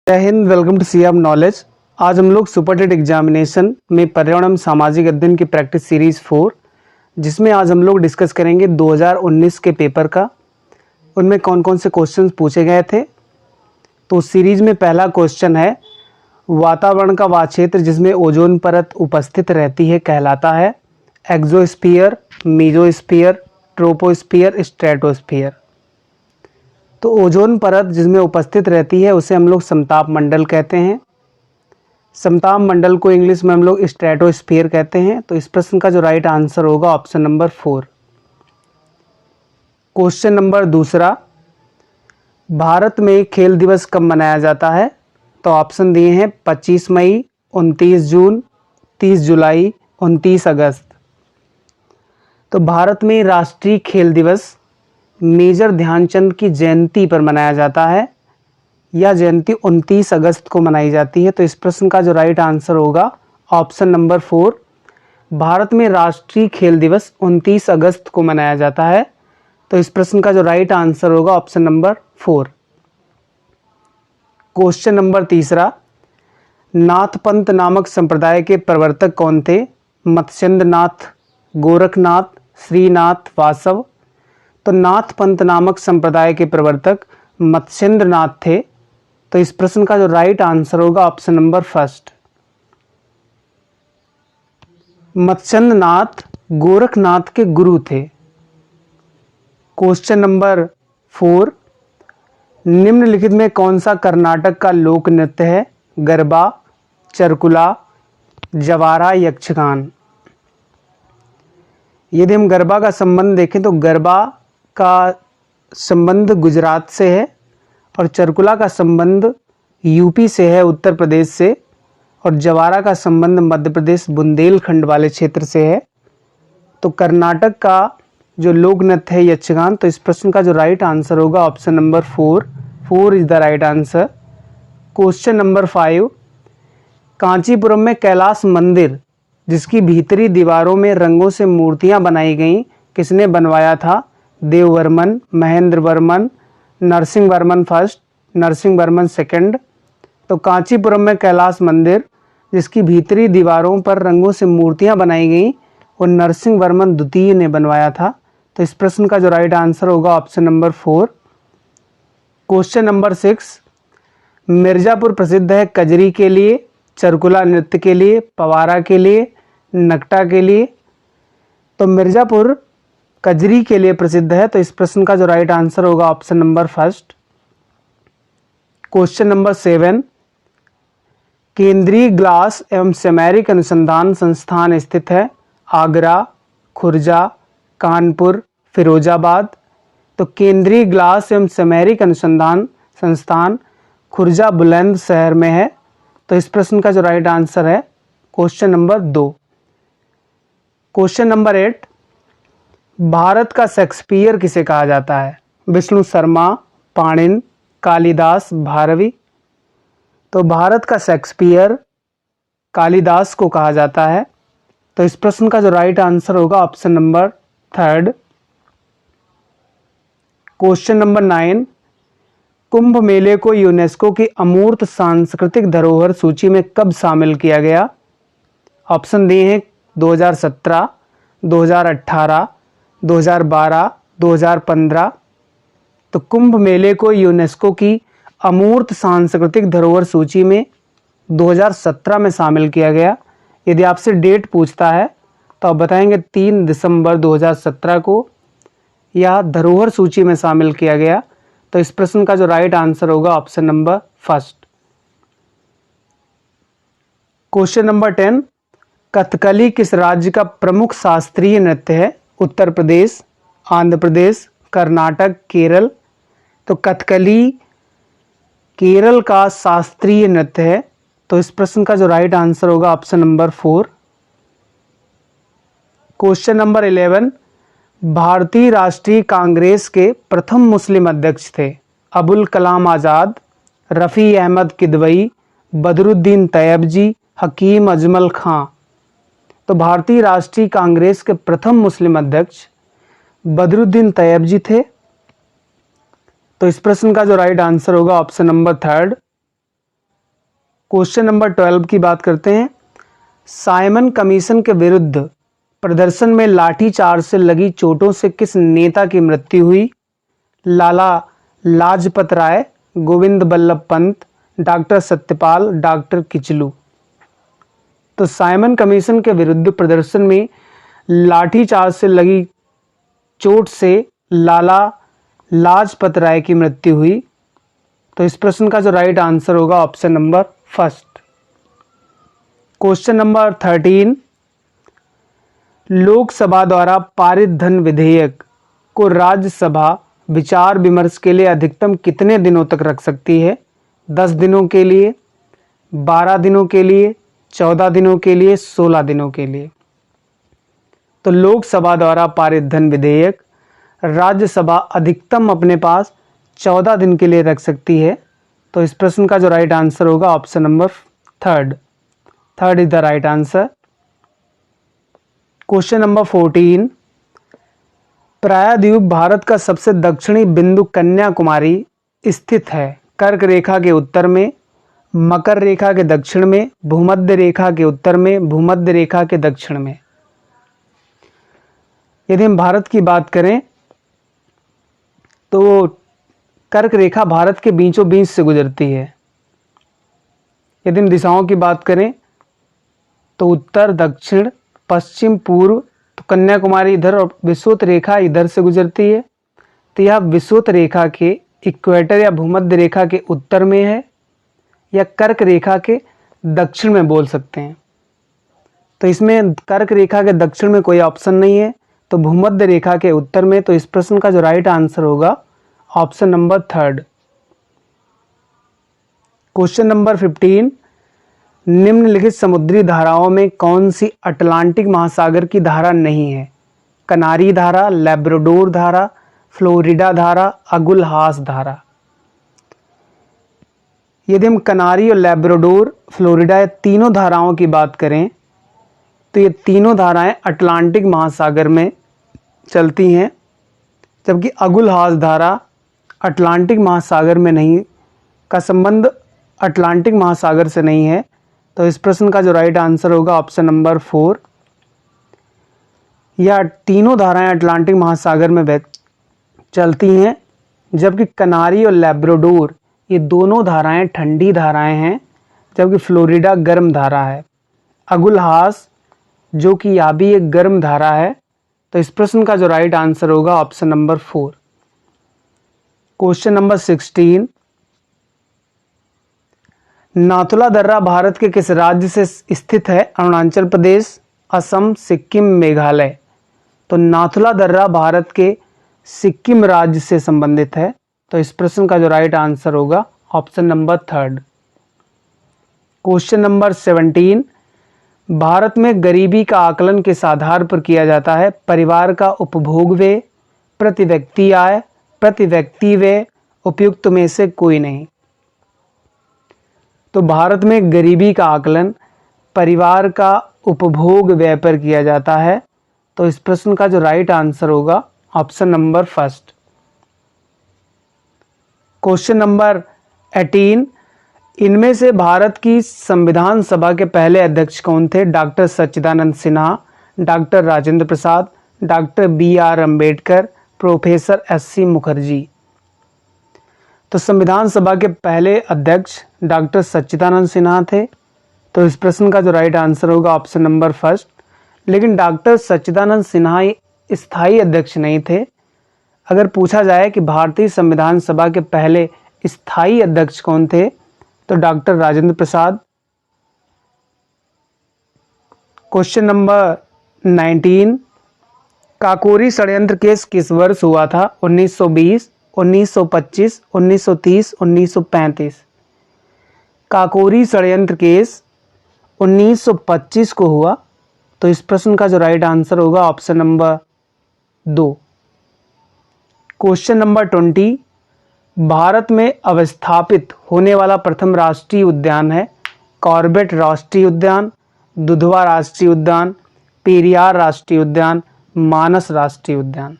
जय हिंद। Welcome to sea of knowledge. आज हम लोग सुपरटेट एग्जामिनेशन में पर्यावरण एवं सामाजिक अध्ययन की प्रैक्टिस सीरीज 4, जिसमें आज हम लोग डिस्कस करेंगे 2019 के पेपर का, उनमें कौन कौन से क्वेश्चंस पूछे गए थे। तो सीरीज में पहला क्वेश्चन है, वातावरण का वह क्षेत्र जिसमें ओजोन परत उपस्थित रहती है कहलाता है एक्सोस्फीयर, मीजोस्फीयर, ट्रोपोस्फीयर, स्ट्रेटोस्फीयर। तो ओजोन परत जिसमें उपस्थित रहती है उसे हम लोग समताप मंडल कहते हैं। समताप मंडल को इंग्लिश में हम लोग स्ट्रेटोस्फीयर कहते हैं। तो इस प्रश्न का जो राइट आंसर होगा ऑप्शन नंबर 4। क्वेश्चन नंबर दूसरा, भारत में खेल दिवस कब मनाया जाता है? तो ऑप्शन दिए हैं 25 मई, 29 जून, 30 जुलाई, 29 अगस्त। तो भारत में राष्ट्रीय खेल दिवस मेजर ध्यानचंद की जयंती पर मनाया जाता है। यह जयंती 29 अगस्त को मनाई जाती है। तो इस प्रश्न का जो राइट आंसर होगा ऑप्शन नंबर 4। भारत में राष्ट्रीय खेल दिवस 29 अगस्त को मनाया जाता है। तो इस प्रश्न का जो राइट आंसर होगा ऑप्शन नंबर 4। क्वेश्चन नंबर तीसरा, नाथपंथ नामक संप्रदाय के प्रवर्तक कौन थे? मत्स्येंद्रनाथ, गोरखनाथ, श्रीनाथ, वासव। तो नाथपंथ नामक संप्रदाय के प्रवर्तक मत्स्येंद्रनाथ थे। तो इस प्रश्न का जो राइट आंसर होगा ऑप्शन नंबर 1। मत्स्येंद्रनाथ गोरखनाथ के गुरु थे। क्वेश्चन नंबर 4, निम्नलिखित में कौन सा कर्नाटक का लोक नृत्य है? गरबा, चरकुला, जवारा, यक्षगान। यदि हम गरबा का संबंध देखें तो गरबा का संबंध गुजरात से है और चरकुला का संबंध यूपी से है, उत्तर प्रदेश से, और जवारा का संबंध मध्य प्रदेश बुंदेलखंड वाले क्षेत्र से है। तो कर्नाटक का जो लोक नृत्य है यक्षगान। तो इस प्रश्न का जो राइट आंसर होगा option number 4 is the right answer. Question number 5, Kanchipuram में कैलाश मंदिर जिसकी भीतरी दीवारों में रंगों से मूर्तियां बनाई गईं, किसने बनवाया था? Devavarman, Mahendra Varman, Narasimha Varman first, Narasimha Varman second. तो कांचीपुरम में कैलाश मंदिर जिसकी भीतरी दीवारों पर रंगों से मूर्तियां बनाई गईं, वो नरसिंह वर्मन द्वितीय ने बनवाया था। तो इस प्रश्न का जो राइट आंसर होगा option number 4। Question number 6, Mirzapur प्रसिद्ध है कजरी के लिए, चरकुला नृत्य के लिए, पवारा के लिए, नकटा के लिए। तो मिर्जापुर कजरी के लिए प्रसिद्ध है। तो इस प्रश्न का जो राइट आंसर होगा ऑप्शन नंबर 1। क्वेश्चन नंबर 7, केंद्रीय ग्लास एवं सेमेरिक अनुसंधान संस्थान स्थित है आगरा, खुर्जा, कानपुर, फिरोजाबाद। तो केंद्रीय ग्लास एवं सेमेरिक अनुसंधान संस्थान खुर्जा बुलंदशहर में है। तो इस प्रश्न का जो राइट आंसर है question number 2। Question number 8, Bharat का शेक्सपियर किसे कहा जाता है? विष्णु शर्मा, पाणिन, कालिदास, भारवी। तो भारत का शेक्सपियर कालिदास को कहा जाता है। तो इस प्रश्न का जो राइट आंसर होगा ऑप्शन नंबर 3। क्वेश्चन नंबर 9, कुंभ मेले को यूनेस्को की अमूर्त सांस्कृतिक धरोहर सूची में कब शामिल किया गया? ऑप्शन दिए हैं 2017, 2018, 2012, 2015। तो कुंभ मेले को यूनेस्को की अमूर्त सांस्कृतिक धरोहर सूची में 2017 में शामिल किया गया। यदि आपसे डेट पूछता है तो आप बताएंगे 3 दिसंबर 2017 को यह धरोहर सूची में शामिल किया गया। तो इस प्रश्न का जो राइट आंसर होगा option number 1। Question number 10, Kathakali किस राज्य का प्रमुख शास्त्रीय नृत्य है? उत्तर प्रदेश, आंध्र प्रदेश, कर्नाटक, केरल। तो कथकली केरल का शास्त्रीय नृत्य है। तो इस प्रश्न का जो राइट आंसर होगा ऑप्शन नंबर 4। क्वेश्चन नंबर 11, भारतीय राष्ट्रीय कांग्रेस के प्रथम मुस्लिम अध्यक्ष थे? अबुल कलाम आज़ाद, रफ़ी अहमद किदवई, बदरुद्दीन तैयबजी, हकीम अजमल खां। तो भारतीय राष्ट्रीय कांग्रेस के प्रथम मुस्लिम अध्यक्ष बदरुद्दीन तैयबजी थे। तो इस प्रश्न का जो राइट आंसर होगा ऑप्शन नंबर 3। क्वेश्चन नंबर 12 की बात करते हैं। साइमन कमीशन के विरुद्ध प्रदर्शन में लाठीचार्ज से लगी चोटों से किस नेता की मृत्यु हुई? Lala Lajpat Rai, Govind Ballabh Pant, doctor Satyapal, doctor Kitchlu. तो साइमन कमीशन के विरुद्ध प्रदर्शन में लाठीचार्ज से लगी चोट से लाला लाजपत राय की मृत्यु हुई। तो इस प्रश्न का जो राइट आंसर होगा option number first. Question number 13, Lok Sabha द्वारा पारित धन विधेयक को राज्यसभा विचार विमर्श के लिए अधिकतम कितने दिनों तक रख सकती है? 10 दिनों के लिए, 12 दिनों के लिए, 14 दिनों के लिए, 16 दिनों के लिए। तो लोकसभा द्वारा पारित धन विधेयक राज्यसभा अधिकतम अपने पास 14 दिन के लिए रख सकती है। तो इस प्रश्न का जो राइट आंसर होगा option number third is the right answer. Question number 14, प्रायद्वीप भारत का सबसे दक्षिणी बिंदु कन्याकुमारी स्थित है। कर्क रेखा के उत्तर में, मकर रेखा के दक्षिण में, भूमध्य रेखा के उत्तर में, भूमध्य रेखा के दक्षिण में। यदि हम भारत की बात करें तो कर्क रेखा भारत के बीचों बीच से गुजरती है। यदि हम दिशाओं की बात करें तो उत्तर, दक्षिण, पश्चिम, पूर्व। तो कन्याकुमारी इधर और विषुवत रेखा इधर से गुजरती है। तो यह विषुवत रेखा के इक्वेटर या भूमध्य रेखा के उत्तर में है या कर्क रेखा के दक्षिण में बोल सकते हैं। तो इसमें कर्क रेखा के दक्षिण में कोई ऑप्शन नहीं है, तो भूमध्य रेखा के उत्तर में। तो इस प्रश्न का जो राइट आंसर होगा option number third. Question number 15, निम्नलिखित समुद्री धाराओं में कौन सी अटलांटिक महासागर की धारा नहीं है? कनारी धारा, लैब्राडोर धारा, फ्लोरिडा धारा, अगुलहास धारा। यदि हम कनारी और लैब्राडोर, फ्लोरिडा, तीनों धाराओं की बात करें तो ये तीनों धाराएं अटलांटिक महासागर में चलती हैं, जबकि अगुलहास धारा अटलांटिक महासागर में नहीं का संबंध अटलांटिक महासागर से नहीं है। तो इस प्रश्न का जो राइट आंसर होगा ऑप्शन नंबर 4। यह तीनों धाराएं अटलांटिक महासागर में चलती हैं, जबकि कनारी और लैब्राडोर ये दोनों धाराएं ठंडी धाराएं हैं, जबकि फ्लोरिडा गर्म धारा है। अगुलहास जो कि यह भी एक गर्म धारा है। तो इस प्रश्न का जो राइट आंसर होगा option number 4। Question number 16, Nathula दर्रा भारत के किस राज्य से स्थित है? अरुणाचल प्रदेश, असम, सिक्किम, मेघालय। तो नाथुला दर्रा भारत के सिक्किम राज्य से संबंधित है। तो इस प्रश्न का जो राइट आंसर होगा option number 3। Question number 17, Bharat में गरीबी का आकलन किस आधार पर किया जाता है? परिवार का उपभोग व्यय, प्रति व्यक्ति आय, प्रति व्यक्ति व्यय, उपयुक्त में से कोई नहीं। तो भारत में गरीबी का आकलन परिवार का उपभोग व्यय पर किया जाता है। तो इस प्रश्न का जो राइट आंसर होगा ऑप्शन नंबर 1। क्वेश्चन नंबर 18, इनमें से भारत की संविधान सभा के पहले अध्यक्ष कौन थे? Doctor Sachchidananda Sinha, doctor Rajendra Prasad, doctor BR Ambedkar, professor SC Mukherjee. तो संविधान सभा के पहले अध्यक्ष डॉक्टर सच्चिदानंद सिन्हा थे। तो इस प्रश्न का जो राइट आंसर होगा ऑप्शन नंबर 1। लेकिन डॉक्टर सच्चिदानंद सिन्हा स्थायी अध्यक्ष नहीं थे। अगर पूछा जाए कि भारतीय संविधान सभा के पहले स्थायी अध्यक्ष कौन थे, तो डॉक्टर राजेंद्र प्रसाद। क्वेश्चन नंबर 19, काकोरी षड्यंत्र केस किस वर्ष हुआ था? 1920, 1925, 1930, 1935। काकोरी षड्यंत्र केस 1925 को हुआ। तो इस प्रश्न का जो राइट आंसर होगा option number 2। Question number 20, Bharat में अवस्थापित होने वाला प्रथम राष्ट्रीय उद्यान है? कॉर्बेट राष्ट्रीय उद्यान, दुधवा राष्ट्रीय उद्यान, पेरियार राष्ट्रीय उद्यान, मानस राष्ट्रीय उद्यान।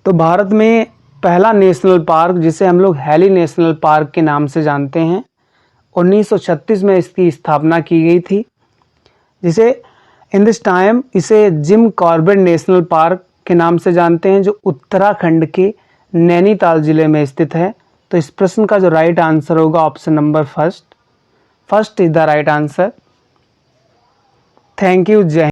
तो भारत में पहला नेशनल पार्क, जिसे हम लोग हैली नेशनल पार्क के नाम से जानते हैं, 1936 में इसकी स्थापना की गई थी, जिसे इन दिस टाइम इसे जिम कॉर्बेट नेशनल पार्क के नाम से जानते हैं, जो उत्तराखंड के नैनीताल जिले में स्थित है। तो इस प्रश्न का जो राइट आंसर होगा option number first is the right answer. Thank you. जय